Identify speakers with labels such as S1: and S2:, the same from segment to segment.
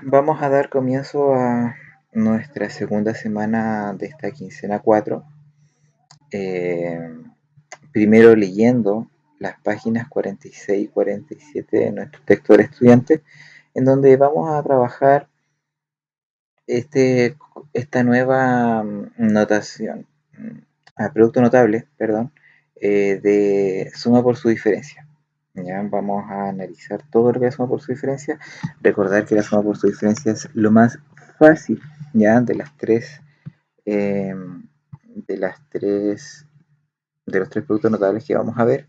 S1: Vamos a dar comienzo a nuestra segunda semana de esta quincena 4. eh, Primero leyendo las páginas 46 y 47 de nuestro texto del estudiante, en donde vamos a trabajar este, esta nueva notación, producto notable, perdón, de suma por su diferencia. Ya vamos a analizar todo lo que es suma por su diferencia. Recordar que la suma por su diferencia es lo más fácil, ya eh, de las tres, de los tres productos notables que vamos a ver.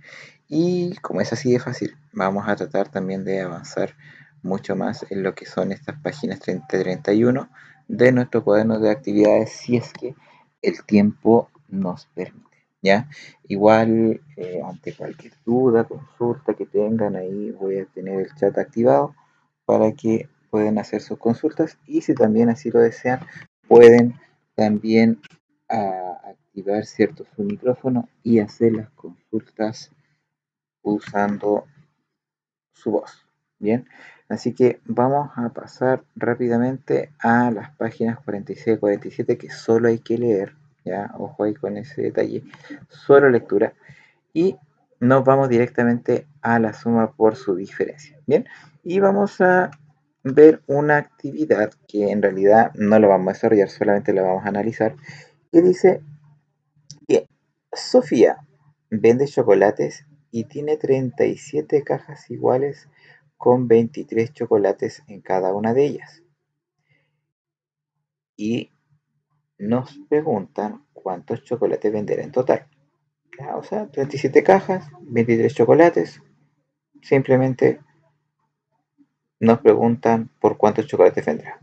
S1: Y como es así de fácil, vamos a tratar también de avanzar mucho más en lo que son estas páginas 30 y 31 de nuestro cuaderno de actividades, si es que el tiempo nos permite. ¿Ya? Igual, ante cualquier duda, consulta que tengan ahí, voy a tener el chat activado para que puedan hacer sus consultas, y si también así lo desean, pueden también activar cierto su micrófono y hacer las consultas usando su voz. Bien, así que vamos a pasar rápidamente a las páginas 46 y 47, que solo hay que leer. Ya, ojo ahí con ese detalle, solo lectura, y nos vamos directamente a la suma por su diferencia. Bien, y vamos a ver una actividad que en realidad no la vamos a desarrollar, solamente la vamos a analizar, que dice que Sofía vende chocolates y tiene 37 cajas iguales con 23 chocolates en cada una de ellas. Y nos preguntan cuántos chocolates venderá en total. O sea, 37 cajas, 23 chocolates. Simplemente nos preguntan por cuántos chocolates vendrá.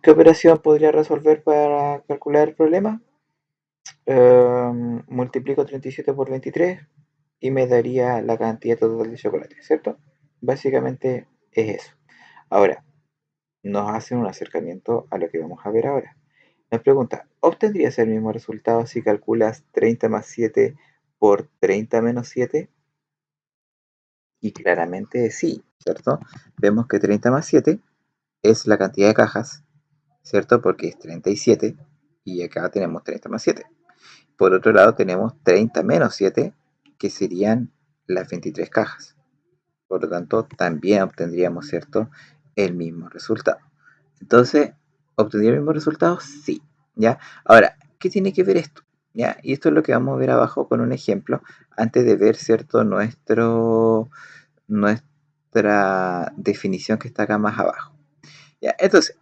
S1: ¿Qué operación podría resolver para calcular el problema? Multiplico 37 por 23 y me daría la cantidad total de chocolate, ¿cierto? Básicamente es eso. Ahora, nos hacen un acercamiento a lo que vamos a ver ahora. Nos pregunta, ¿obtendrías el mismo resultado si calculas 30 más 7 por 30 menos 7? Y claramente sí, ¿cierto? Vemos que 30 más 7 es la cantidad de cajas, ¿cierto? Porque es 37 y acá tenemos 30 más 7. Por otro lado tenemos 30 menos 7, que serían las 23 cajas. Por lo tanto, también obtendríamos, ¿cierto?, el mismo resultado. Entonces, ¿obtendría el mismo resultado? Sí. ¿Ya? Ahora, ¿qué tiene que ver esto? ¿Ya? Y esto es lo que vamos a ver abajo con un ejemplo, antes de ver, ¿cierto?, nuestra definición que está acá más abajo. ¿Ya? Entonces,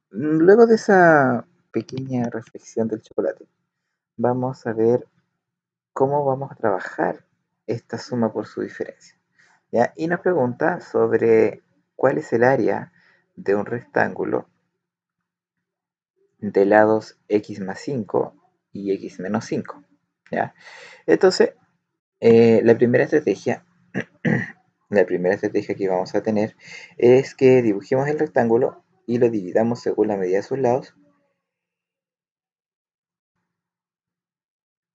S1: luego de esa pequeña reflexión del chocolate, vamos a ver cómo vamos a trabajar esta suma por su diferencia. ¿Ya? Y nos pregunta sobre cuál es el área de un rectángulo de lados x más 5 y x menos 5. ¿Ya? Entonces, la primera estrategia, la primera estrategia que vamos a tener es que dibujemos el rectángulo y lo dividamos según la medida de sus lados.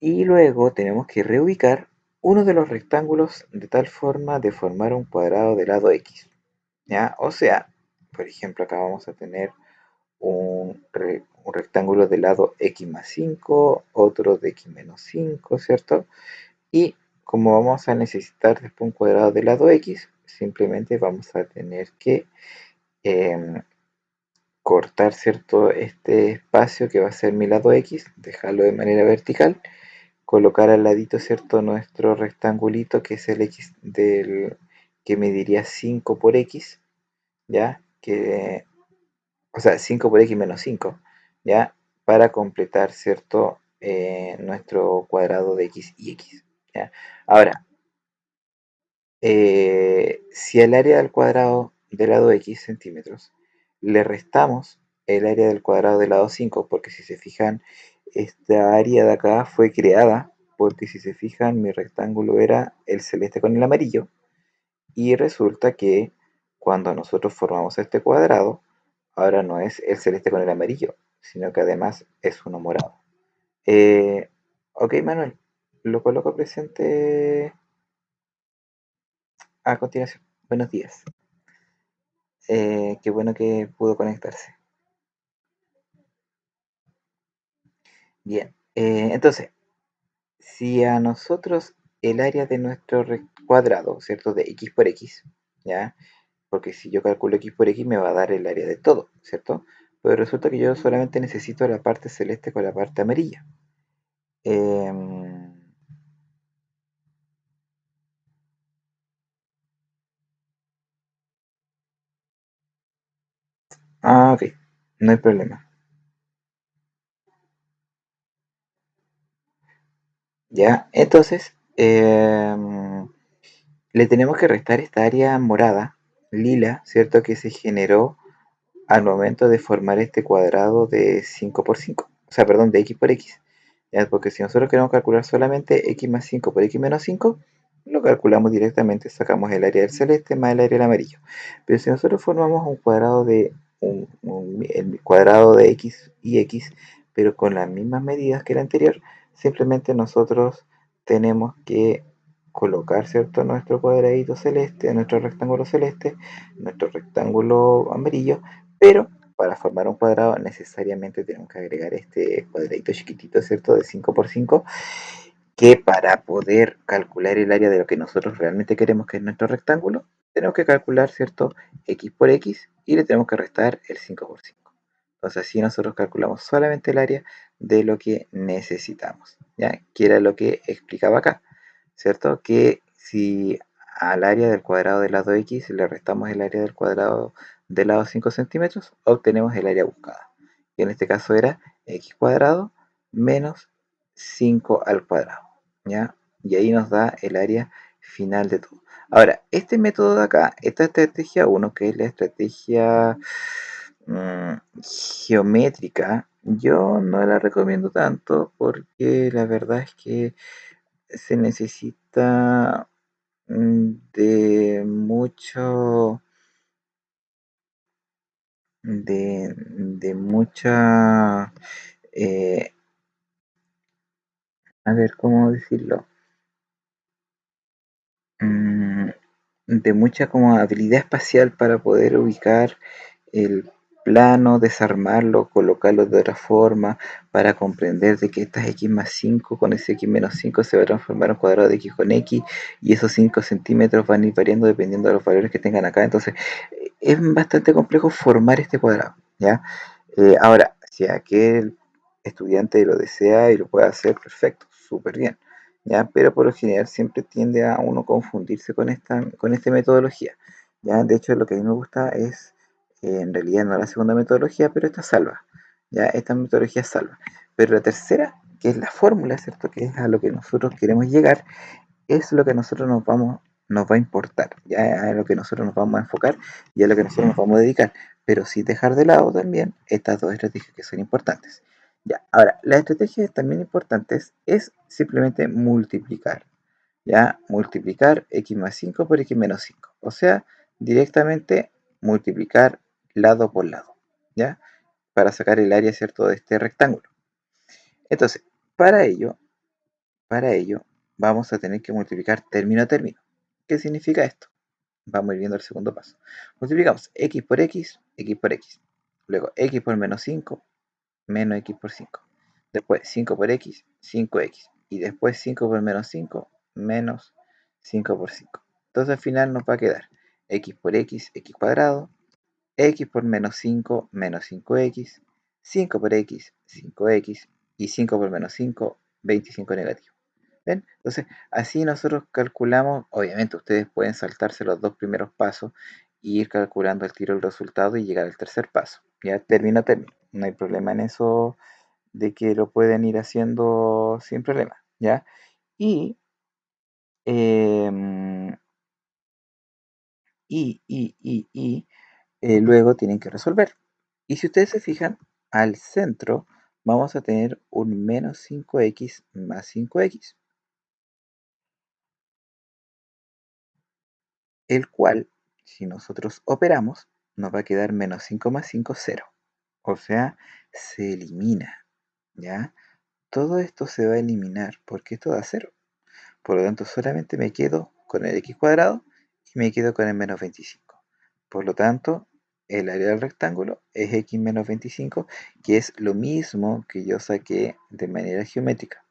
S1: Y luego tenemos que reubicar uno de los rectángulos de tal forma de formar un cuadrado de lado x. ¿Ya? O sea, por ejemplo, acá vamos a tener un rectángulo de lado x más 5, otro de x menos 5, ¿cierto? Y como vamos a necesitar después un cuadrado de lado x, simplemente vamos a tener que em, cortar, ¿cierto?, este espacio que va a ser mi lado x, dejarlo de manera vertical, colocar al ladito, ¿cierto?, nuestro rectangulito que es el x que mediría 5 por x, ¿ya? O sea, 5 por x menos 5, ¿ya? Para completar, ¿cierto?, nuestro cuadrado de x y x, ¿ya? Ahora, si al área del cuadrado del lado x centímetros le restamos el área del cuadrado del lado 5, porque si se fijan, esta área de acá fue creada porque, si se fijan, mi rectángulo era el celeste con el amarillo, y resulta que cuando nosotros formamos este cuadrado, ahora no es el celeste con el amarillo, sino que además es uno morado. Ok, Manuel, lo coloco presente a continuación. Buenos días. Qué bueno que pudo conectarse. Bien, entonces, si a nosotros el área de nuestro cuadrado, ¿cierto? De x por x, ¿ya? Porque si yo calculo x por x me va a dar el área de todo, ¿cierto? Pero resulta que yo solamente necesito la parte celeste con la parte amarilla. Em, ok, no hay problema. ¿Ya? Entonces, le tenemos que restar esta área morada, lila, ¿cierto? Que se generó al momento de formar este cuadrado de 5 por 5, o sea, perdón, de x por x. ¿Ya? Porque si nosotros queremos calcular solamente x más 5 por x menos 5, lo calculamos directamente, sacamos el área del celeste más el área del amarillo. Pero si nosotros formamos un cuadrado de el cuadrado de x y x, pero con las mismas medidas que el anterior, simplemente nosotros tenemos que colocar, ¿cierto?, nuestro cuadradito celeste, nuestro rectángulo celeste, nuestro rectángulo amarillo, pero para formar un cuadrado necesariamente tenemos que agregar este cuadradito chiquitito, ¿cierto? De 5 por 5, que para poder calcular el área de lo que nosotros realmente queremos, que es nuestro rectángulo, tenemos que calcular, ¿cierto? X por X y le tenemos que restar el 5 por 5. Entonces así nosotros calculamos solamente el área de lo que necesitamos, ¿ya? Que era lo que explicaba acá, ¿cierto? Que si al área del cuadrado del lado X le restamos el área del cuadrado del lado 5 centímetros, obtenemos el área buscada. Y en este caso era x cuadrado menos 5 al cuadrado, ¿ya? Y ahí nos da el área final de todo. Ahora, este método de acá, esta estrategia uno, que es la estrategia geométrica, yo no la recomiendo tanto porque la verdad es que se necesita de mucho, de mucha, eh, a ver, ¿cómo decirlo? Mm, de mucha como habilidad espacial para poder ubicar el plano, desarmarlo, colocarlo de otra forma, para comprender de que estas x más 5 con ese x menos 5 se va a transformar en un cuadrado de x con x, y esos 5 centímetros van a ir variando dependiendo de los valores que tengan acá. Entonces, es bastante complejo formar este cuadrado, ¿ya? Ahora, si aquel estudiante lo desea y lo puede hacer, perfecto, súper bien. ¿Ya? Pero por lo general siempre tiende a uno confundirse con esta metodología, ¿ya? De hecho, lo que a mí me gusta es, en realidad no la segunda metodología, pero esta salva, ¿ya? Esta metodología salva. Pero la tercera, que es la fórmula, ¿cierto? Que es a lo que nosotros queremos llegar, es lo que a nosotros nos va a importar, ya es a lo que nosotros nos vamos a enfocar y a lo que nosotros nos vamos a dedicar, pero sin dejar de lado también estas dos estrategias que son importantes. Ya, ahora, las estrategias también importantes es simplemente multiplicar, ya, multiplicar x más 5 por x menos 5, o sea, directamente multiplicar lado por lado, ya, para sacar el área, ¿cierto?, de este rectángulo. Entonces, para ello, para ello, vamos a tener que multiplicar término a término. ¿Qué significa esto? Vamos a ir viendo el segundo paso. Multiplicamos x por x, x por x. Luego x por menos 5, menos x por 5. Después 5 por x, 5x. Y después 5 por menos 5, menos 5 por 5. Entonces al final nos va a quedar x por x, x cuadrado, x por menos 5, menos 5x, 5 por x, 5x, y 5 por menos 5, 25 negativo. ¿Ven? Entonces, así nosotros calculamos, obviamente ustedes pueden saltarse los dos primeros pasos e ir calculando al tiro el resultado y llegar al tercer paso. Ya termino, termino. No hay problema en eso de que lo pueden ir haciendo sin problema, ¿ya? Y, em, luego tienen que resolver. Y si ustedes se fijan, al centro vamos a tener un menos 5x más 5x, el cual, si nosotros operamos, nos va a quedar menos 5 más 5, 0. O sea, se elimina, ¿ya? Todo esto se va a eliminar porque esto da 0. Por lo tanto, solamente me quedo con el x cuadrado y me quedo con el menos 25. Por lo tanto, el área del rectángulo es x menos 25, que es lo mismo que yo saqué de manera geométrica.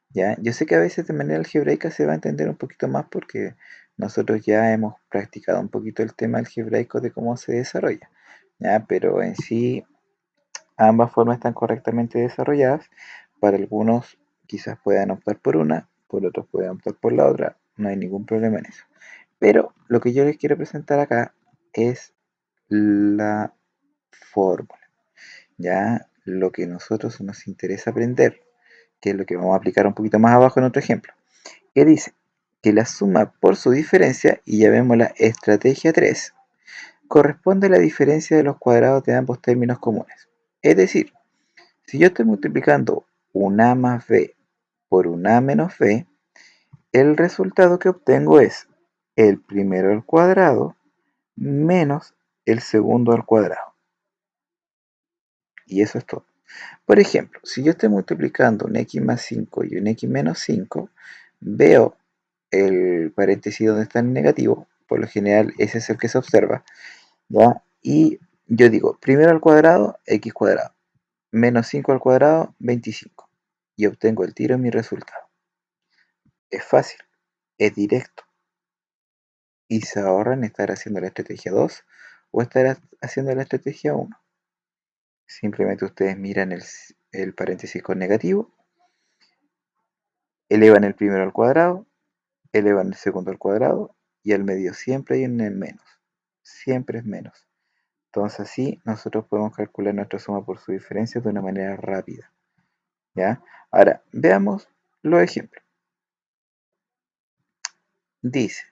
S1: ¿Ya? Yo sé que a veces de manera algebraica se va a entender un poquito más porque nosotros ya hemos practicado un poquito el tema algebraico de cómo se desarrolla, ¿ya? Pero en sí ambas formas están correctamente desarrolladas. Para algunos quizás puedan optar por una, por otros pueden optar por la otra, no hay ningún problema en eso. Pero lo que yo les quiero presentar acá es la fórmula, ya lo que a nosotros nos interesa aprender, que es lo que vamos a aplicar un poquito más abajo en otro ejemplo, que dice que la suma por su diferencia, y ya vemos la estrategia 3, corresponde a la diferencia de los cuadrados de ambos términos comunes. Es decir, si yo estoy multiplicando un a más b por un a menos b, el resultado que obtengo es el primero al cuadrado menos el segundo al cuadrado. Y eso es todo. Por ejemplo, si yo estoy multiplicando un x más 5 y un x menos 5, veo el paréntesis donde está el negativo, por lo general ese es el que se observa, ¿ya? Y yo digo, primero al cuadrado, x cuadrado, menos 5 al cuadrado, 25. Y obtengo el tiro en mi resultado. Es fácil, es directo. Y se ahorran estar haciendo la estrategia 2 o estar haciendo la estrategia 1. Simplemente ustedes miran el paréntesis con negativo, elevan el primero al cuadrado, elevan el segundo al cuadrado y al medio siempre hay un menos. Siempre es menos. Entonces así nosotros podemos calcular nuestra suma por su diferencia de una manera rápida. ¿Ya? Ahora, veamos los ejemplos. Dice,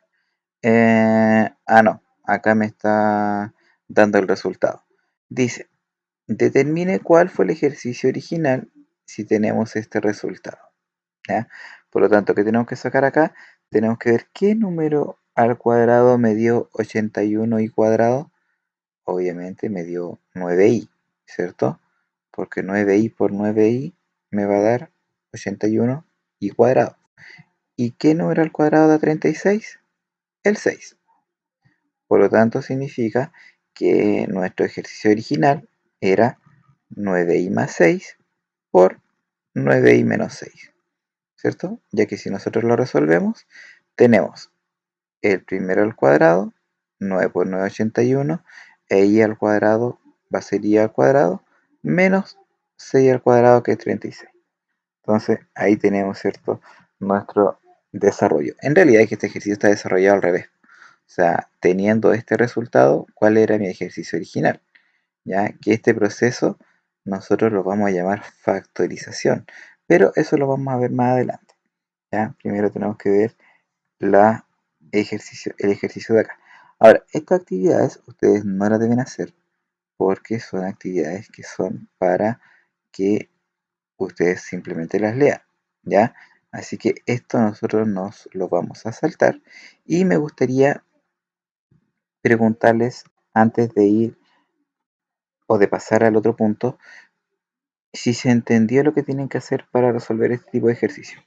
S1: no, acá me está dando el resultado. Dice, determine cuál fue el ejercicio original si tenemos este resultado. ¿Ya? Por lo tanto, ¿qué tenemos que sacar acá? Tenemos que ver qué número al cuadrado me dio 81y cuadrado. Obviamente me dio 9i, ¿cierto? Porque 9i por 9i me va a dar 81y cuadrado. ¿Y qué número al cuadrado da 36? El 6. Por lo tanto, significa que nuestro ejercicio original era 9i más 6 por 9i menos 6, ¿cierto? Ya que si nosotros lo resolvemos, tenemos el primero al cuadrado, 9 por 9, 81, e i al cuadrado va a ser i al cuadrado, menos 6 al cuadrado, que es 36. Entonces, ahí tenemos, ¿cierto?, nuestro desarrollo. En realidad es que este ejercicio está desarrollado al revés. O sea, teniendo este resultado, ¿cuál era mi ejercicio original? Ya que este proceso nosotros lo vamos a llamar factorización, pero eso lo vamos a ver más adelante. ¿Ya? Primero tenemos que ver el ejercicio de acá. Ahora, estas actividades ustedes no las deben hacer porque son actividades que son para que ustedes simplemente las lean, ¿ya? Así que esto nosotros nos lo vamos a saltar y me gustaría preguntarles antes de ir o de pasar al otro punto si se entendió lo que tienen que hacer para resolver este tipo de ejercicio.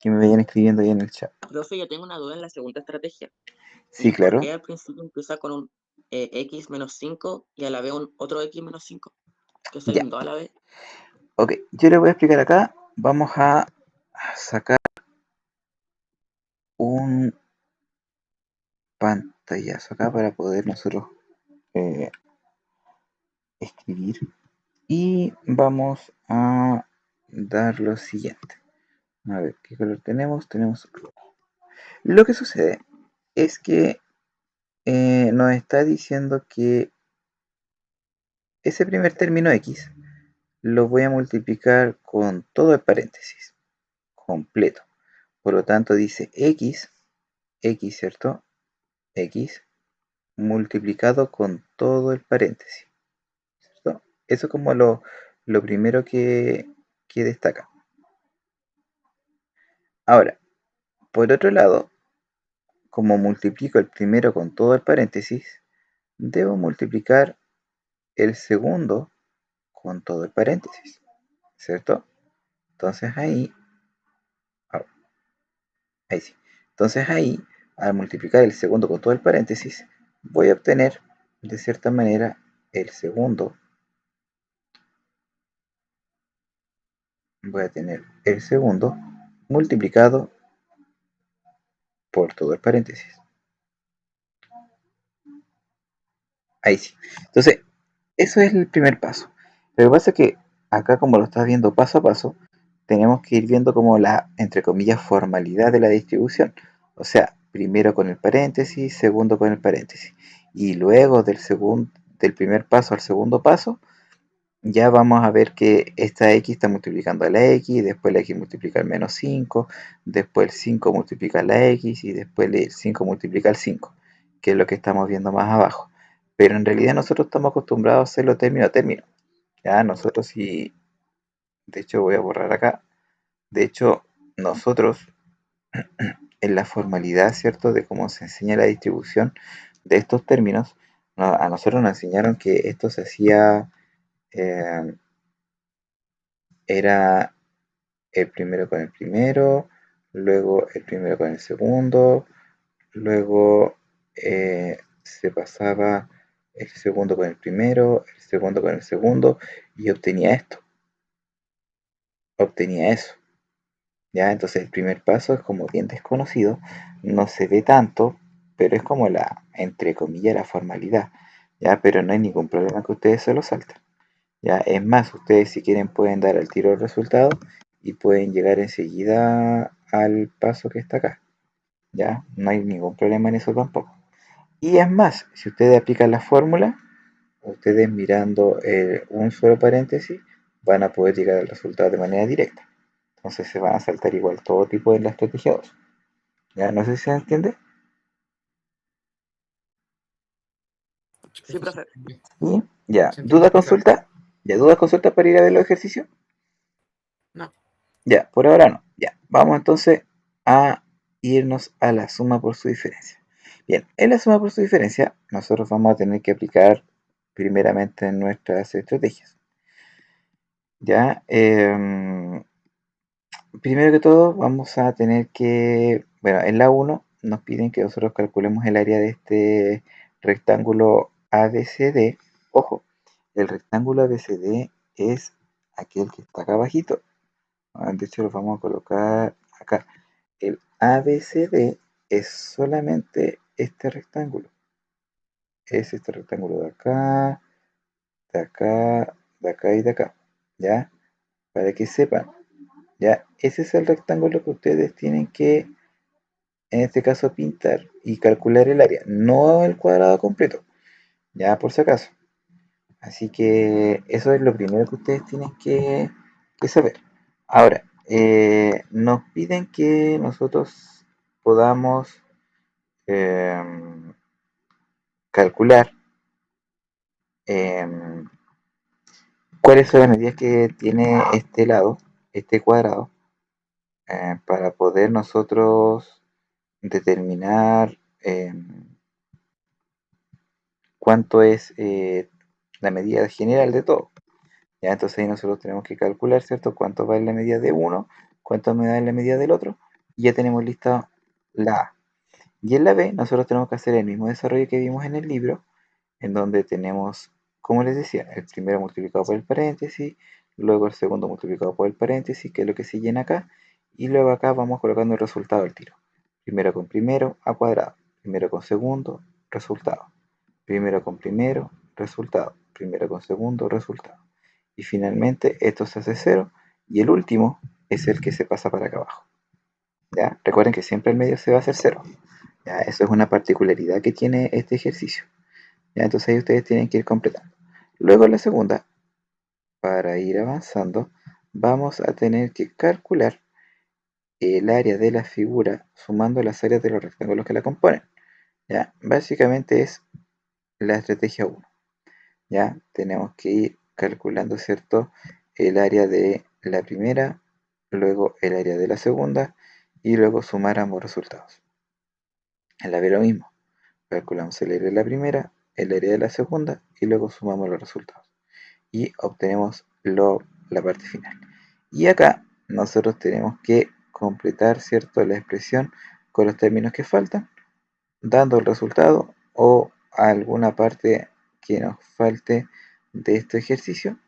S1: Que me vayan escribiendo ahí en el chat.
S2: Profe, yo tengo una duda en la segunda estrategia.
S1: Sí,
S2: ¿Y por
S1: claro.
S2: qué al principio empieza con un x menos 5 y a la vez un otro x menos 5? Que
S1: Ya.
S2: salen dos a la vez.
S1: Ok, yo les voy a explicar acá. Vamos a sacar un pantallazo acá para poder nosotros eh, escribir. Y vamos a dar lo siguiente. A ver, ¿qué color tenemos? Tenemos rojo. Lo que sucede es que nos está diciendo que ese primer término x lo voy a multiplicar con todo el paréntesis, completo. Por lo tanto dice x, ¿cierto? X multiplicado con todo el paréntesis, ¿cierto? Eso es como lo primero que destaca. Ahora, por otro lado, como multiplico el primero con todo el paréntesis, debo multiplicar el segundo con todo el paréntesis, ¿cierto? Entonces ahí sí. Entonces ahí, al multiplicar el segundo con todo el paréntesis, voy a obtener de cierta manera el segundo, voy a tener el segundo multiplicado por todo el paréntesis. Ahí sí. Entonces, eso es el primer paso. Lo que pasa es que acá, como lo estás viendo paso a paso, tenemos que ir viendo como la, entre comillas, formalidad de la distribución. O sea, primero con el paréntesis, segundo con el paréntesis. Y luego del primer paso al segundo paso, ya vamos a ver que esta x está multiplicando a la x, después la x multiplica al menos 5, después el 5 multiplica a la x y después el 5 multiplica al 5, que es lo que estamos viendo más abajo. Pero en realidad nosotros estamos acostumbrados a hacerlo término a término. Ya nosotros sí, de hecho voy a borrar acá, de hecho nosotros en la formalidad, ¿cierto? De cómo se enseña la distribución de estos términos, a nosotros nos enseñaron que esto se hacía, eh, era el primero con el primero, luego el primero con el segundo, luego se pasaba el segundo con el primero, el segundo con el segundo, y obtenía esto, obtenía eso. ¿Ya? Entonces el primer paso es como bien desconocido, no se ve tanto, pero es como la, entre comillas, la formalidad, ¿ya? Pero no hay ningún problema que ustedes se lo salten. ¿Ya? Es más, ustedes si quieren pueden dar al tiro el resultado y pueden llegar enseguida al paso que está acá. ¿Ya? No hay ningún problema en eso tampoco. Y es más, si ustedes aplican la fórmula, ustedes mirando un solo paréntesis van a poder llegar al resultado de manera directa. Entonces se van a saltar igual todo tipo de la estrategia 2. ¿Ya? No sé si se entiende.
S2: Sí, profe.
S1: Y ya,
S3: Se entiende
S1: duda
S3: perfecto.
S1: consulta. Ya, duda consulta para ir a ver los ejercicios.
S3: No.
S1: Ya, por ahora no. Ya, vamos entonces a irnos a la suma por su diferencia. Bien, en la suma por su diferencia, nosotros vamos a tener que aplicar primeramente nuestras estrategias. Ya, primero que todo, vamos a tener que, bueno, en la 1 nos piden que nosotros calculemos el área de este rectángulo ABCD. Ojo, el rectángulo ABCD es aquel que está acá abajito. De hecho, lo vamos a colocar acá. El ABCD es solamente este rectángulo. Es este rectángulo de acá, de acá, de acá y de acá. ¿Ya? Para que sepan. ¿Ya? Ese es el rectángulo que ustedes tienen que, en este caso, pintar y calcular el área, no el cuadrado completo, ya por si acaso. Así que eso es lo primero que ustedes tienen que saber. Ahora, nos piden que nosotros podamos calcular em, cuáles son las medidas que tiene este lado, este cuadrado, para poder nosotros determinar cuánto es la medida general de todo. Ya, entonces ahí nosotros tenemos que calcular, ¿cierto? Cuánto va en la medida de uno, cuánto me da en la medida del otro, y ya tenemos lista la A. Y en la B nosotros tenemos que hacer el mismo desarrollo que vimos en el libro, en donde tenemos, como les decía, el primero multiplicado por el paréntesis, luego el segundo multiplicado por el paréntesis, que es lo que se llena acá, y luego acá vamos colocando el resultado del tiro. Primero con primero a cuadrado, primero con segundo, resultado. Primero con primero, resultado. Primero con segundo, resultado. Y finalmente esto se hace cero y el último es el que se pasa para acá abajo. ¿Ya? Recuerden que siempre el medio se va a hacer cero. ¿Ya? Eso es una particularidad que tiene este ejercicio. ¿Ya? Entonces ahí ustedes tienen que ir completando. Luego en la segunda, para ir avanzando, vamos a tener que calcular el área de la figura sumando las áreas de los rectángulos que la componen. ¿Ya? Básicamente es la estrategia 1. ¿Ya? Tenemos que ir calculando, ¿cierto? El área de la primera, luego el área de la segunda y luego sumar ambos resultados. En la B lo mismo, calculamos el área de la primera, el área de la segunda y luego sumamos los resultados. Y obtenemos la parte final. Y acá nosotros tenemos que completar, ¿cierto? La expresión con los términos que faltan, dando el resultado o alguna parte que nos falte de este ejercicio.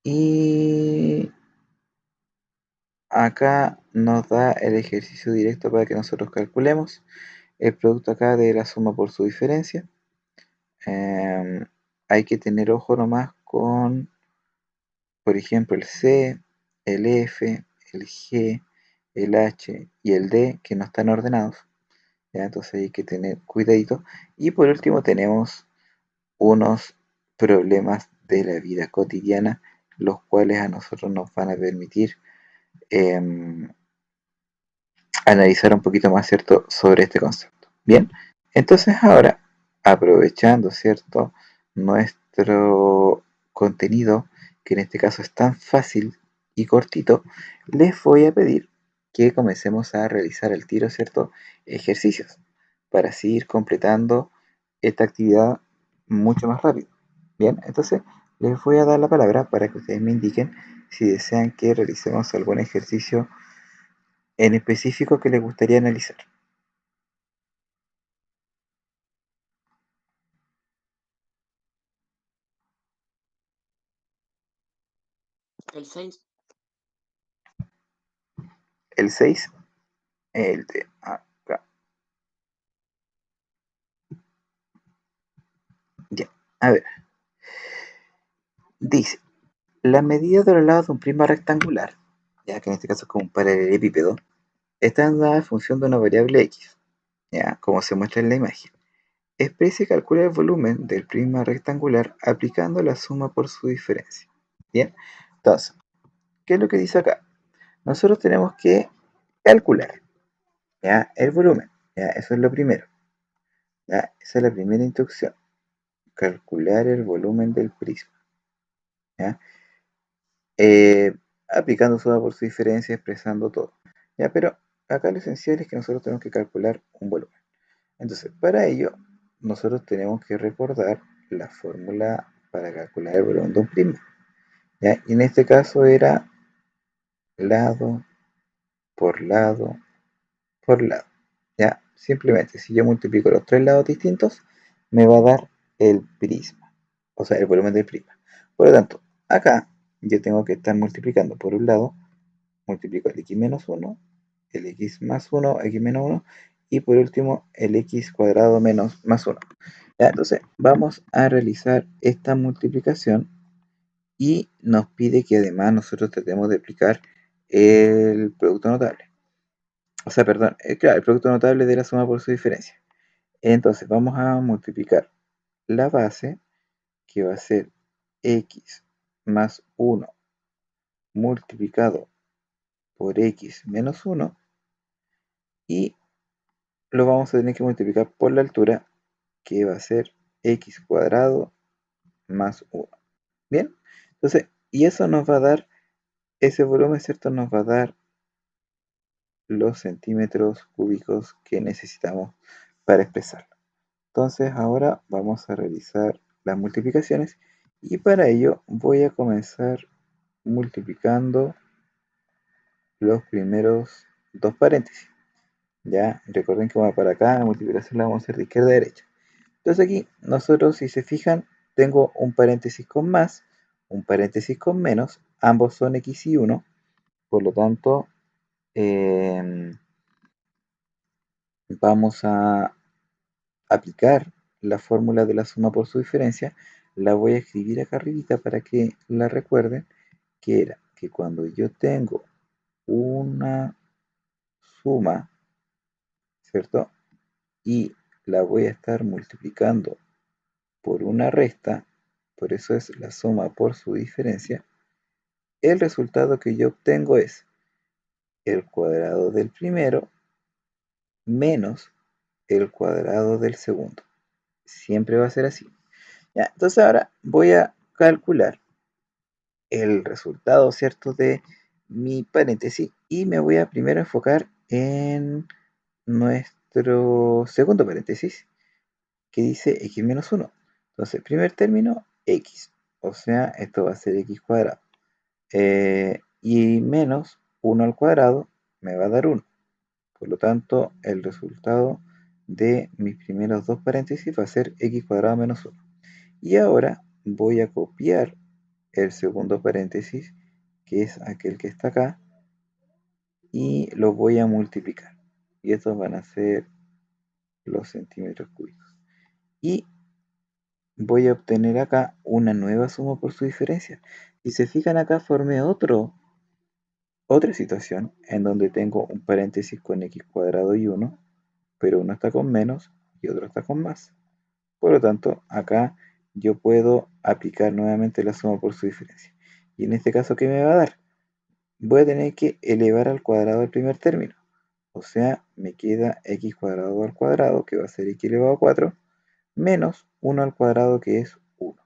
S1: Y acá nos da el ejercicio directo para que nosotros calculemos el producto acá de la suma por su diferencia. Hay que tener ojo nomás con, por ejemplo, el C, el F, el G, el H y el D que no están ordenados. ¿Ya? Entonces hay que tener cuidadito. Y por último tenemos unos problemas de la vida cotidiana, los cuales a nosotros nos van a permitir em, analizar un poquito más, ¿cierto?, sobre este concepto. Bien, entonces ahora, aprovechando, ¿cierto?, nuestro contenido, que en este caso es tan fácil y cortito, les voy a pedir que comencemos a realizar el tiro, ¿cierto?, ejercicios, para así ir completando esta actividad mucho más rápido. Bien, entonces les voy a dar la palabra para que ustedes me indiquen si desean que realicemos algún ejercicio en específico que les gustaría analizar.
S2: El 6.
S1: El 6, el de acá. Ya, a ver, dice, la medida de los lados de un prisma rectangular, ya que en este caso es como un paralelepípedo, está dada en función de una variable x, ya, como se muestra en la imagen. Expresa y calcula el volumen del prisma rectangular aplicando la suma por su diferencia. Bien, entonces, ¿qué es lo que dice acá? Nosotros tenemos que calcular, ya, el volumen, ya, eso es lo primero, ya, esa es la primera instrucción, calcular el volumen del prisma, ¿ya? Aplicando suma por su diferencia, expresando todo, ¿ya? Pero acá lo esencial es que nosotros tenemos que calcular un volumen. Entonces, para ello, nosotros tenemos que recordar la fórmula para calcular el volumen de un prisma, ¿ya? Y en este caso era lado por lado por lado, ¿ya? Simplemente, si yo multiplico los tres lados distintos, me va a dar el prisma, o sea, el volumen del prisma. Por lo tanto, acá yo tengo que estar multiplicando por un lado, multiplico el x menos 1, el x más 1, x menos 1, y por último el x cuadrado menos más 1. ¿Ya? Entonces, vamos a realizar esta multiplicación y nos pide que además nosotros tratemos de aplicar el producto notable. O sea, perdón, claro, el producto notable de la suma por su diferencia. Entonces vamos a multiplicar la base, que va a ser x más 1 multiplicado por x menos 1, y lo vamos a tener que multiplicar por la altura, que va a ser x cuadrado más 1. Bien, entonces, y eso nos va a dar, ese volumen, ¿cierto? Nos va a dar los centímetros cúbicos que necesitamos para expresarlo. Entonces ahora vamos a realizar las multiplicaciones y para ello voy a comenzar multiplicando los primeros dos paréntesis. Ya recuerden que para acá la multiplicación la vamos a hacer de izquierda a derecha. Entonces aquí nosotros, si se fijan, tengo un paréntesis con más, un paréntesis con menos, ambos son x y 1, por lo tanto vamos a aplicar la fórmula de la suma por su diferencia. La voy a escribir acá arribita para que la recuerden, que era que cuando yo tengo una suma, ¿cierto? Y la voy a estar multiplicando por una resta, por eso es la suma por su diferencia, el resultado que yo obtengo es el cuadrado del primero menos el cuadrado del segundo. Siempre va a ser así. Ya, entonces ahora voy a calcular el resultado, ¿cierto?, de mi paréntesis y me voy a primero enfocar en nuestro segundo paréntesis que dice x menos 1. Entonces, primer término, x, o sea, esto va a ser x cuadrado. Y menos 1 al cuadrado me va a dar 1. Por lo tanto, el resultado de mis primeros dos paréntesis va a ser x cuadrado menos 1. Y ahora voy a copiar el segundo paréntesis, que es aquel que está acá, y lo voy a multiplicar. Y estos van a ser los centímetros cúbicos. Y voy a obtener acá una nueva suma por su diferencia. Si se fijan acá, formé otra situación en donde tengo un paréntesis con x cuadrado y 1, pero uno está con menos y otro está con más. Por lo tanto, acá yo puedo aplicar nuevamente la suma por su diferencia. Y en este caso, ¿qué me va a dar? Voy a tener que elevar al cuadrado el primer término. O sea, me queda x cuadrado al cuadrado, que va a ser x elevado a 4, menos 1 al cuadrado, que es 1.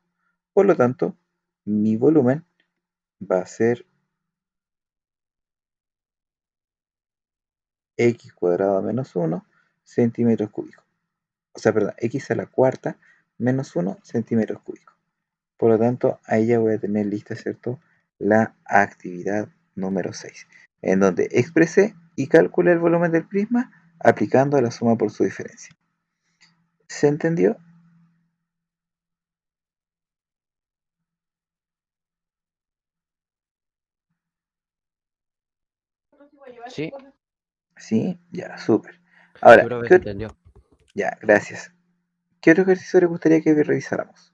S1: Por lo tanto, mi volumen va a ser x cuadrado menos 1 centímetros cúbicos. O sea, perdón, x a la cuarta menos 1 centímetros cúbicos. Por lo tanto, ahí ya voy a tener lista, ¿cierto?, la actividad número 6, en donde expresé y calculé el volumen del prisma aplicando la suma por su diferencia. ¿Se entendió?
S4: Sí,
S1: Sí, ya, súper. Ahora,
S4: profe, se entendió.
S1: ya, gracias. ¿Qué otro ejercicio les gustaría que revisáramos?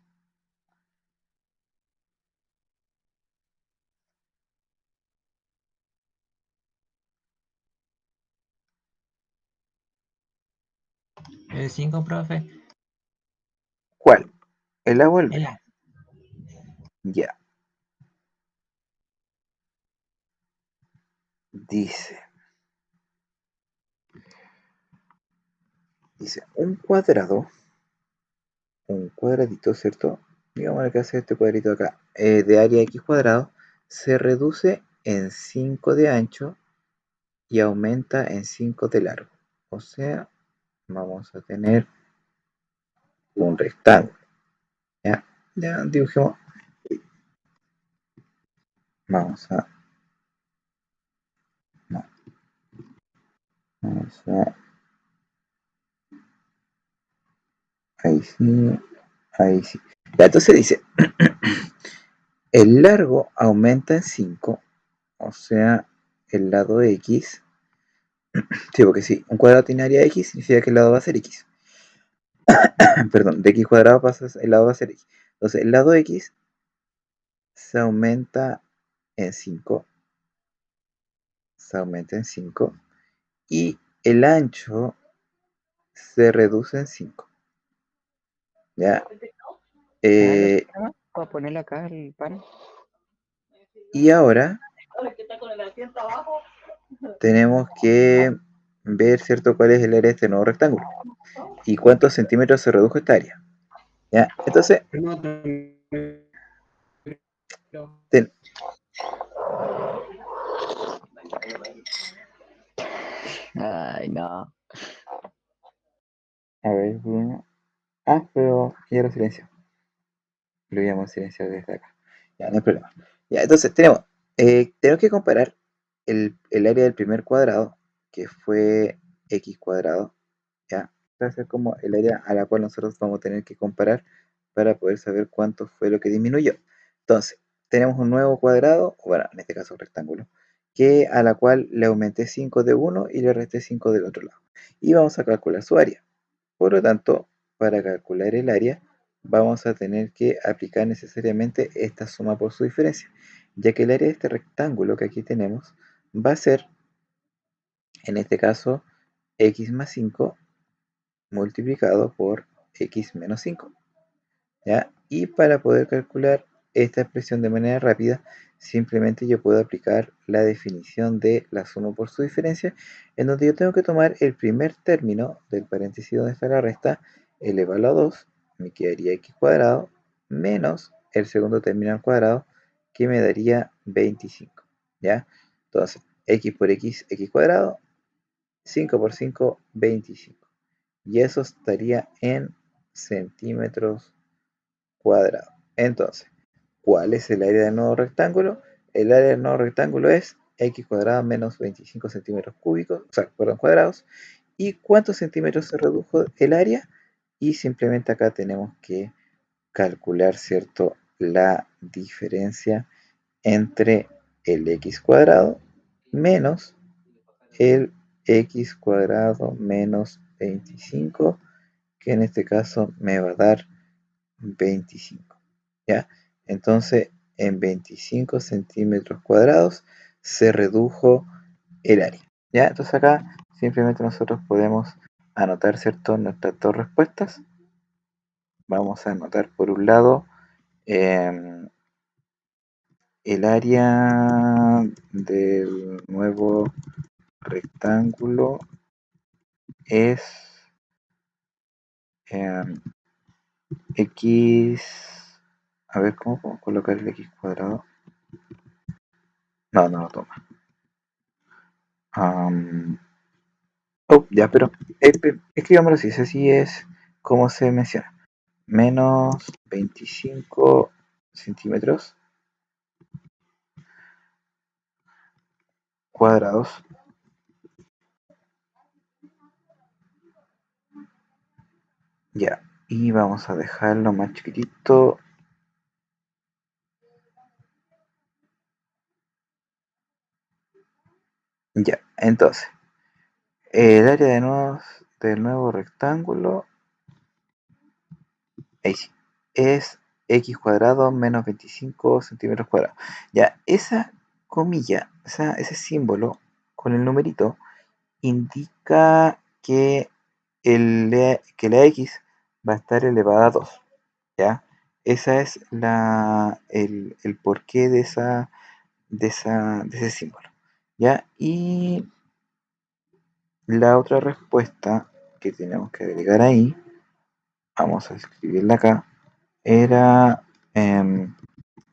S5: El 5, profe.
S1: ¿Cuál? ¿El A o el B?
S5: El A.
S1: Ya. Dice un cuadrado, un cuadradito, ¿cierto? Digamos que hace este cuadrito acá, de área x cuadrado, se reduce en 5 de ancho y aumenta en 5 de largo. O sea, vamos a tener un rectángulo. ¿Ya? Ya dibujemos. Vamos a... No, vamos a... Ahí sí, ahí sí. Ya, entonces dice, el largo aumenta en 5, o sea, el lado x. Sí, porque si un cuadrado tiene área x, significa que el lado va a ser x. Perdón, de x cuadrado pasa, el lado va a ser x. Entonces, el lado x se aumenta en 5, se aumenta en 5, y el ancho se reduce en 5. ¿Ya?
S4: Para ponerle acá el pan.
S1: Y ahora tenemos que ver, ¿cierto?, cuál es el área de este nuevo rectángulo y cuántos centímetros se redujo esta área. ¿Ya? Entonces, ten-
S4: Ay, no.
S1: a ver, Bruno. Pero quiero silencio. Lo llamo silenciar desde acá. Ya, no hay problema. Ya, entonces tenemos que comparar el área del primer cuadrado, que fue x cuadrado, ¿ya? Va a ser como el área a la cual nosotros vamos a tener que comparar para poder saber cuánto fue lo que disminuyó. Entonces, tenemos un nuevo cuadrado, bueno, en este caso un rectángulo, que a la cual le aumenté 5 de uno y le resté 5 del otro lado. Y vamos a calcular su área. Por lo tanto, para calcular el área, vamos a tener que aplicar necesariamente esta suma por su diferencia, ya que el área de este rectángulo que aquí tenemos va a ser, en este caso, x más 5 multiplicado por x menos 5. ¿Ya? Y para poder calcular esta expresión de manera rápida, simplemente yo puedo aplicar la definición de la suma por su diferencia, en donde yo tengo que tomar el primer término del paréntesis donde está la resta, elevarlo a 2, me quedaría x cuadrado, menos el segundo término al cuadrado, que me daría 25. ¿Ya? Entonces, x por x, x cuadrado, 5 por 5, 25. Y eso estaría en centímetros cuadrado. Entonces, ¿cuál es el área del nuevo rectángulo? El área del nuevo rectángulo es x cuadrado menos 25 centímetros cúbicos, o sea, perdón, cuadrados, ¿Y cuántos centímetros se redujo el área? Y simplemente acá tenemos que calcular, ¿cierto?, la diferencia entre el x cuadrado menos el x cuadrado menos 25, que en este caso me va a dar 25, ¿ya? Entonces, en 25 centímetros cuadrados se redujo el área, ¿ya? Entonces acá simplemente nosotros podemos anotar, ¿cierto?, nuestras dos respuestas. Vamos a anotar por un lado el área del nuevo rectángulo es x. A ver, ¿cómo puedo colocar el x cuadrado? No, no lo toma. Ya, pero escribámoslo así, así es como se menciona. Menos 25 centímetros cuadrados ya, y vamos a dejarlo más chiquitito. Ya, entonces el área del nuevo rectángulo ahí sí, es x cuadrado menos 25 centímetros cuadrados. Ya, esa comilla, ese símbolo con el numerito indica que, que la x va a estar elevada a 2, ¿ya? Esa es el porqué de ese símbolo, ¿ya? Y la otra respuesta que tenemos que agregar ahí, vamos a escribirla acá, era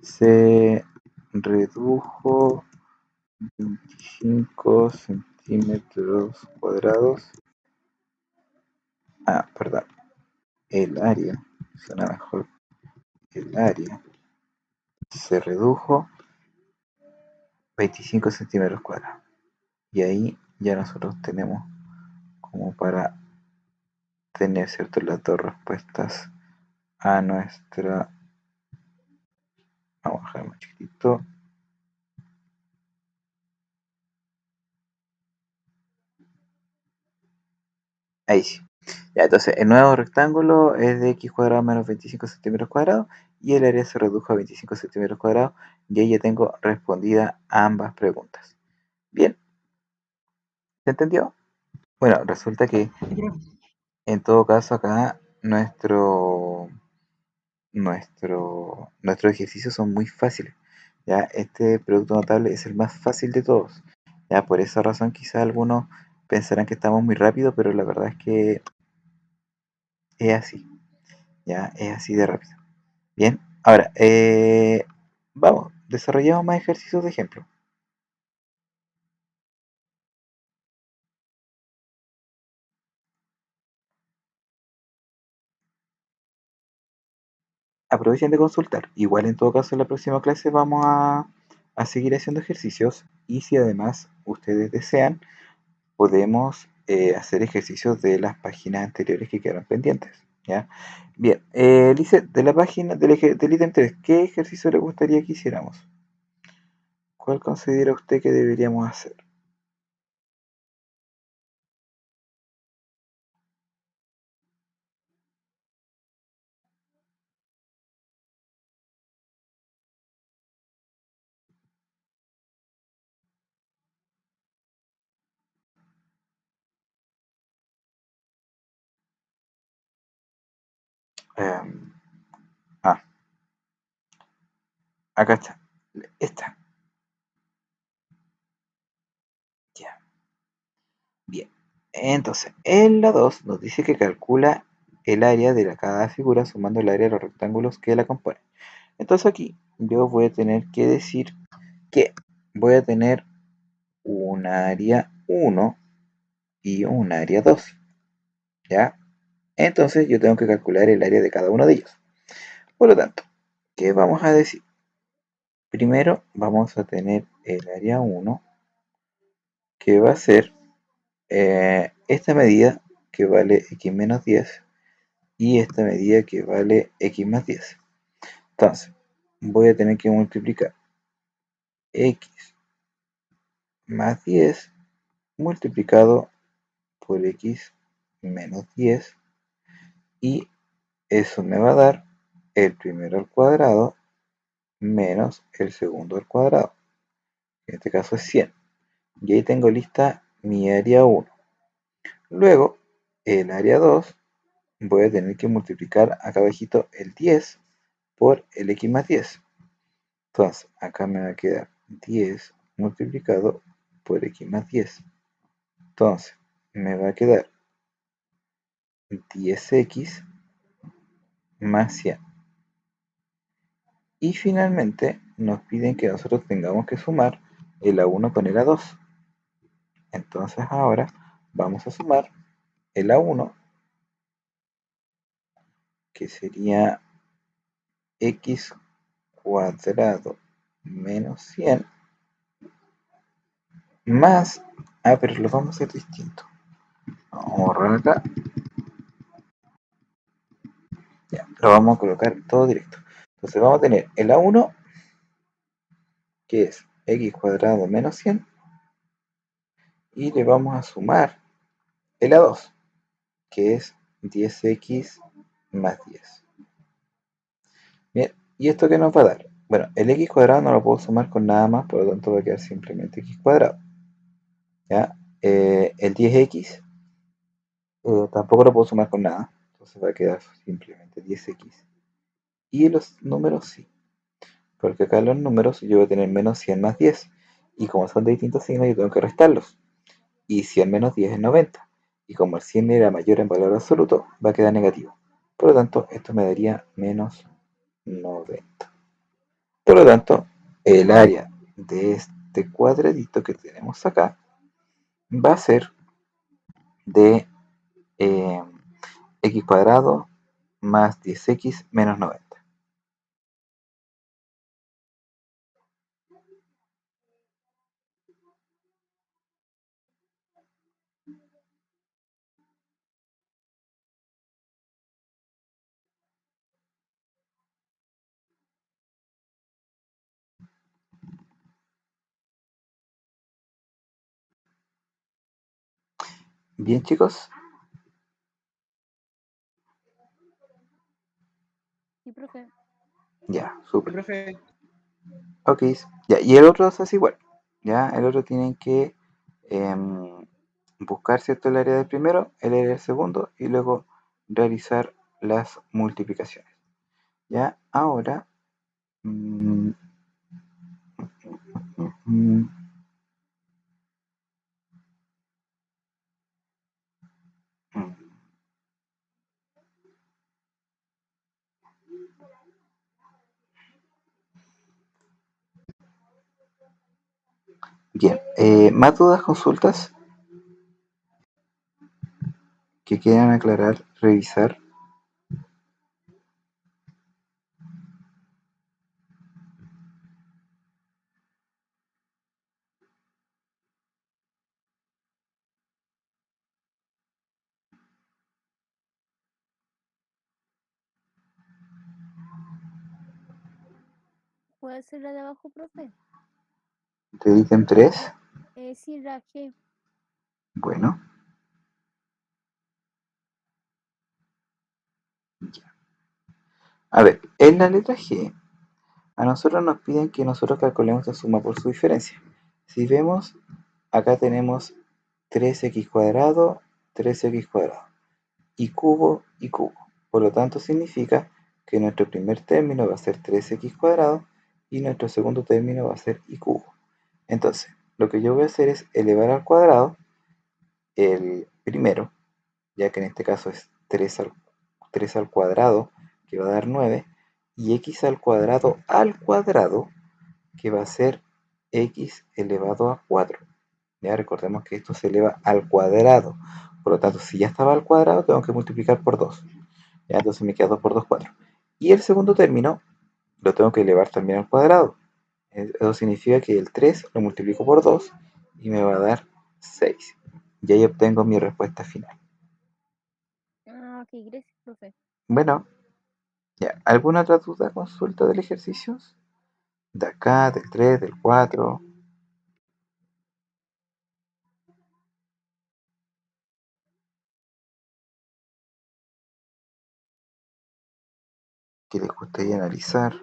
S1: se redujo 25 centímetros cuadrados. Perdón, el área, suena mejor, el área se redujo 25 centímetros cuadrados. Y ahí ya nosotros tenemos como para tener, ¿cierto?, las dos respuestas a nuestra. Vamos a dejar más chiquitito. Ahí sí. Ya, entonces el nuevo rectángulo es de x cuadrado menos 25 centímetros cuadrados y el área se redujo a 25 centímetros cuadrados y ahí ya tengo respondida ambas preguntas. Bien, ¿se entendió? Bueno, resulta que en todo caso acá nuestros ejercicios son muy fáciles. Ya, este producto notable es el más fácil de todos. Ya, por esa razón quizá algunos pensarán que estamos muy rápido, pero la verdad es que es así. Ya, es así de rápido. Bien, ahora, vamos, desarrollamos más ejercicios de ejemplo. Aprovechen de consultar. Igual en todo caso en la próxima clase vamos a seguir haciendo ejercicios y si además ustedes desean, podemos hacer ejercicios de las páginas anteriores que quedaron pendientes. ¿Ya? Bien, Lice, de la página del ítem 3, ¿qué ejercicio le gustaría que hiciéramos? ¿Cuál considera usted que deberíamos hacer? Em, ah, Acá está. Esta. Ya. Bien. Entonces, en la 2 nos dice que calcula el área de cada figura sumando el área de los rectángulos que la componen. Entonces aquí yo voy a tener que decir que voy a tener un área 1 y un área 2. ¿Ya? Entonces yo tengo que calcular el área de cada uno de ellos. Por lo tanto, ¿qué vamos a decir? Primero vamos a tener el área 1 que va a ser esta medida que vale x menos 10 y esta medida que vale x más 10. Entonces, voy a tener que multiplicar x más 10 multiplicado por x menos 10 y eso me va a dar el primero al cuadrado menos el segundo al cuadrado. En este caso es 100. Y ahí tengo lista mi área 1. Luego, el área 2, voy a tener que multiplicar acá abajito el 10 por el x más 10. Entonces, acá me va a quedar 10 multiplicado por x más 10. Entonces, me va a quedar 10x más 100. Y finalmente nos piden que nosotros tengamos que sumar el A1 con el A2. Entonces ahora vamos a sumar el A1, que sería x cuadrado menos 100, más... pero lo vamos a hacer distinto. Vamos a borrar acá. Ya, lo vamos a colocar todo directo. Entonces vamos a tener el A1, que es x cuadrado menos 100, y le vamos a sumar el A2, que es 10x más 10. Bien, ¿y esto qué nos va a dar? Bueno, el x cuadrado no lo puedo sumar con nada más, por lo tanto va a quedar simplemente x cuadrado. ¿Ya? El 10x tampoco lo puedo sumar con nada, entonces va a quedar simplemente 10x. Y los números sí, porque acá en los números yo voy a tener menos 100 más 10, y como son de distintos signos yo tengo que restarlos. Y 100 menos 10 es 90, y como el 100 era mayor en valor absoluto, va a quedar negativo. Por lo tanto, esto me daría menos 90. Por lo tanto, el área de este cuadradito que tenemos acá va a ser de x cuadrado más 10x menos 90. Bien, chicos.
S6: Sí, profe.
S1: Ya,
S3: Sí,
S1: súper.
S3: profe.
S1: Ok, ya, y el otro se hace igual. Ya, el otro tienen que buscar, ¿cierto?, el área del primero, el área del segundo, y luego realizar las multiplicaciones. Ya, ahora... mm, mm, mm, bien, ¿más dudas, consultas que quieran aclarar, revisar?
S6: ¿Puede ser la de abajo, profe?
S1: ¿De ítem 3?
S6: Sí, la G.
S1: Bueno, ya. A ver, en la letra G, a nosotros nos piden que nosotros calculemos la suma por su diferencia. Si vemos, acá tenemos 3x cuadrado, 3x cuadrado, y cubo, y cubo. Por lo tanto, significa que nuestro primer término va a ser 3x cuadrado y nuestro segundo término va a ser y cubo. Entonces, lo que yo voy a hacer es elevar al cuadrado el primero, ya que en este caso es 3 al cuadrado, que va a dar 9, y x al cuadrado, que va a ser x elevado a 4. Ya recordemos que esto se eleva al cuadrado, por lo tanto, si ya estaba al cuadrado, tengo que multiplicar por 2. Ya, entonces me queda 2 por 2, 4. Y el segundo término lo tengo que elevar también al cuadrado. Eso significa que el 3 lo multiplico por 2 y me va a dar 6. y ahí obtengo mi respuesta final.
S6: Ah, ok, gracias, profe.
S1: Bueno, ya. ¿Alguna otra duda, consulta del ejercicio? De acá, del 3, del 4. ¿Que les gustaría analizar?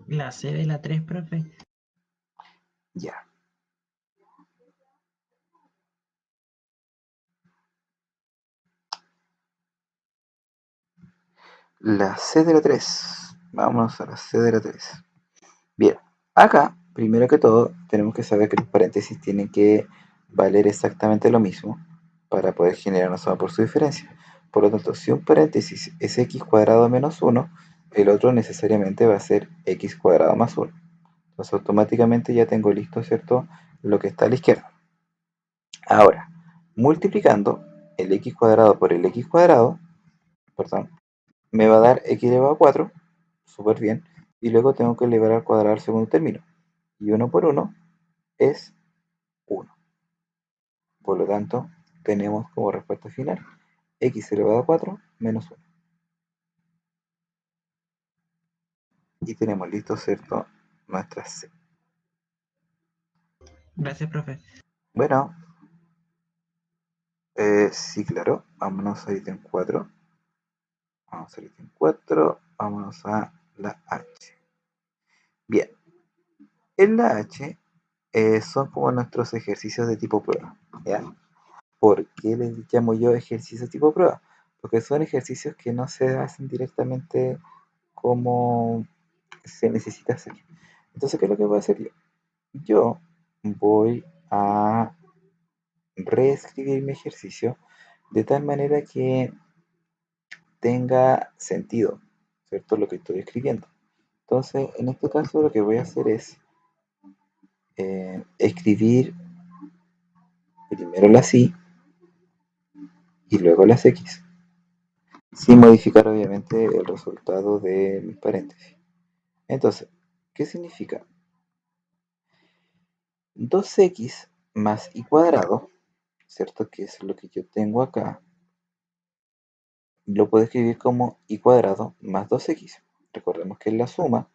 S5: La C de la 3, profe.
S1: Ya. La C de la 3. Vámonos a la C de la 3. Bien, acá, primero que todo, tenemos que saber que los paréntesis tienen que valer exactamente lo mismo para poder generar una suma por su diferencia. Por lo tanto, si un paréntesis es x cuadrado menos 1, el otro necesariamente va a ser x cuadrado más 1. Entonces automáticamente ya tengo listo, ¿cierto?, lo que está a la izquierda. Ahora, multiplicando el x cuadrado por el x cuadrado, perdón, me va a dar x elevado a 4, súper bien, y luego tengo que elevar al cuadrado el segundo término. Y 1 por 1 es 1. Por lo tanto, tenemos como respuesta final x elevado a 4 menos 1. Y tenemos listo, ¿cierto?, nuestra C.
S5: Gracias, profe.
S1: Bueno, sí, claro. Vámonos a ítem 4. Vamos al ítem 4. Vámonos a la H. Bien. En la H son como nuestros ejercicios de tipo prueba. ¿Ya? ¿Por qué les llamo yo ejercicios tipo prueba? Porque son ejercicios que no se hacen directamente como se necesita hacer. Entonces, ¿qué es lo que voy a hacer yo? Yo voy a reescribir mi ejercicio de tal manera que tenga sentido, ¿cierto? Lo que estoy escribiendo. Entonces, en este caso lo que voy a hacer es escribir primero las Y y luego las X, sin modificar obviamente el resultado de mis paréntesis. Entonces, ¿qué significa? 2x más y cuadrado, ¿cierto? Que es lo que yo tengo acá, lo puedo escribir como y cuadrado más 2x. Recordemos que en la suma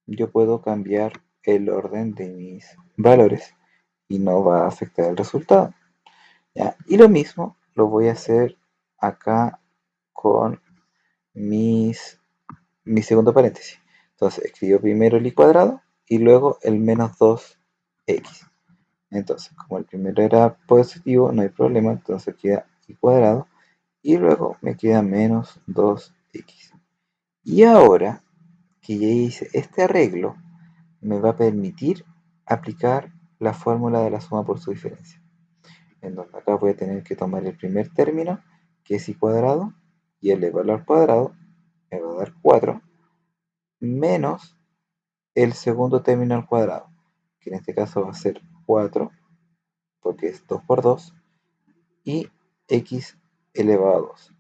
S1: yo puedo cambiar el orden de mis valores y no va a afectar el resultado, ¿ya? Y lo mismo lo voy a hacer acá con mi segundo paréntesis. Entonces escribo primero el y cuadrado y luego el menos 2x. Entonces, como el primero era positivo, no hay problema, entonces queda y cuadrado y luego me queda menos 2x. Y ahora que ya hice este arreglo, me va a permitir aplicar la fórmula de la suma por su diferencia. En donde acá voy a tener que tomar el primer término, que es y cuadrado, y elevarlo al cuadrado, me va a dar 4, menos el segundo término al cuadrado, que en este caso va a ser 4, porque es 2 por 2, y x elevado a 2.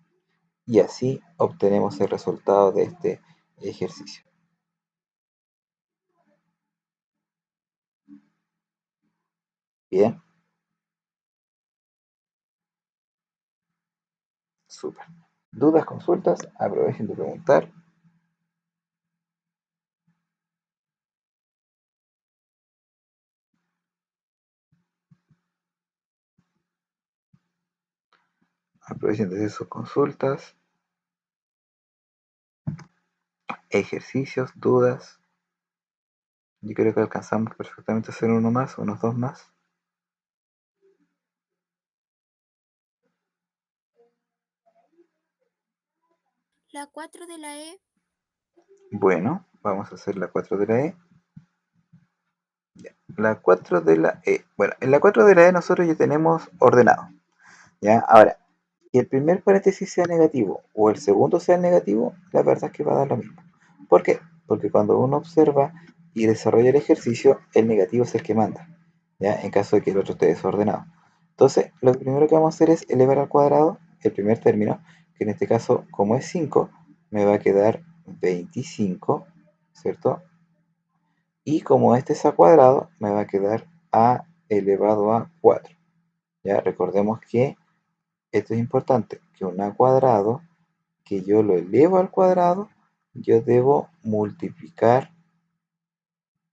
S1: Y así obtenemos el resultado de este ejercicio. Bien, súper. ¿Dudas, consultas? Aprovechen de preguntar. Aprovechen de hacer sus consultas, ejercicios, dudas. Yo creo que alcanzamos perfectamente a hacer uno más, unos dos más.
S7: La 4 de la E.
S1: Bueno, vamos a hacer la 4 de la E. Ya. La 4 de la E. Bueno, en la 4 de la E nosotros ya tenemos ordenado. ¿Ya? Ahora, que el primer paréntesis sea negativo o el segundo sea negativo, la verdad es que va a dar lo mismo. ¿Por qué? Porque cuando uno observa y desarrolla el ejercicio, el negativo es el que manda, ¿ya? En caso de que el otro esté desordenado. Entonces, lo primero que vamos a hacer es elevar al cuadrado el primer término, que en este caso, como es 5, me va a quedar 25, ¿cierto? Y como este es a cuadrado, me va a quedar a elevado a 4. Ya recordemos que esto es importante, que un a cuadrado, que yo lo elevo al cuadrado, yo debo multiplicar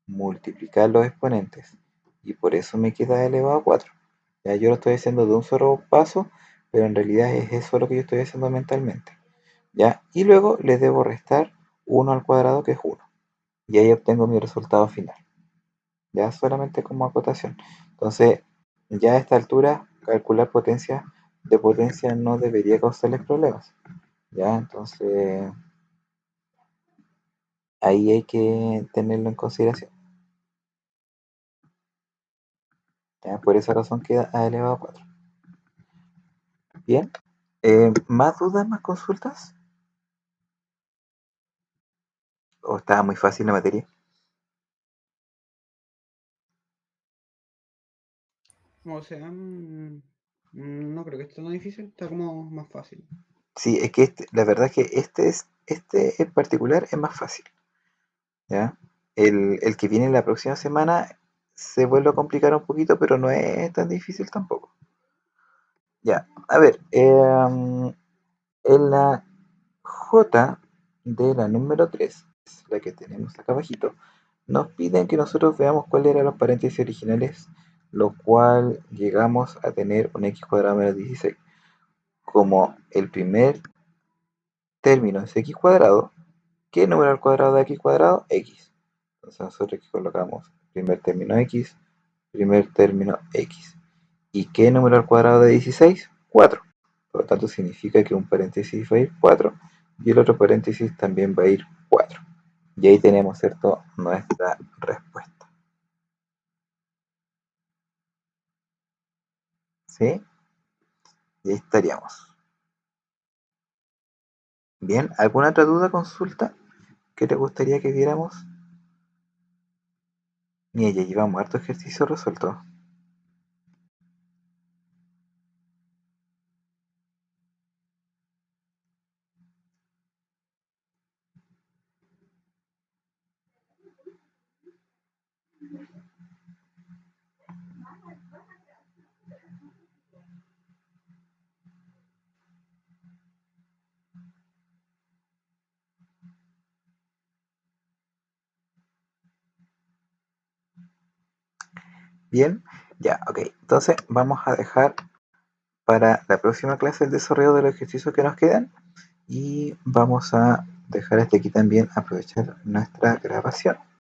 S1: los exponentes. Y por eso me queda elevado a 4. Ya yo lo estoy haciendo de un solo paso, pero en realidad es eso lo que yo estoy haciendo mentalmente. ¿Ya? Y luego le debo restar 1 al cuadrado, que es 1. Y ahí obtengo mi resultado final. Ya solamente como acotación. Entonces, ya a esta altura, calcular potencia de potencia no debería causarles problemas. Ya, entonces ahí hay que tenerlo en consideración. Ya, por esa razón queda a elevado a 4. Bien. ¿Más dudas, más consultas? ¿O estaba muy fácil la materia?
S3: O sea, no creo que esté tan difícil, está como más fácil.
S1: Sí, es que la verdad es que este en particular es más fácil. ¿Ya? El que viene la próxima semana se vuelve a complicar un poquito, pero no es tan difícil tampoco. Ya, a ver, en la J de la número 3, la que tenemos acá abajito, nos piden que nosotros veamos cuáles eran los paréntesis originales, lo cual llegamos a tener un x cuadrado menos 16. Como el primer término es x cuadrado, ¿qué número al cuadrado de x cuadrado? X. Entonces nosotros aquí colocamos primer término x, primer término x. ¿Y qué número al cuadrado de 16? 4. Por lo tanto significa que un paréntesis va a ir 4 y el otro paréntesis también va a ir 4. Y ahí tenemos, ¿cierto?, nuestra respuesta. ¿Sí? Y ahí estaríamos. Bien, ¿alguna otra duda, consulta que te gustaría que viéramos? Mira, ya llevamos harto ejercicio resuelto. Bien, ya, ok. Entonces vamos a dejar para la próxima clase el desarrollo de los ejercicios que nos quedan y vamos a dejar hasta aquí también aprovechar nuestra grabación.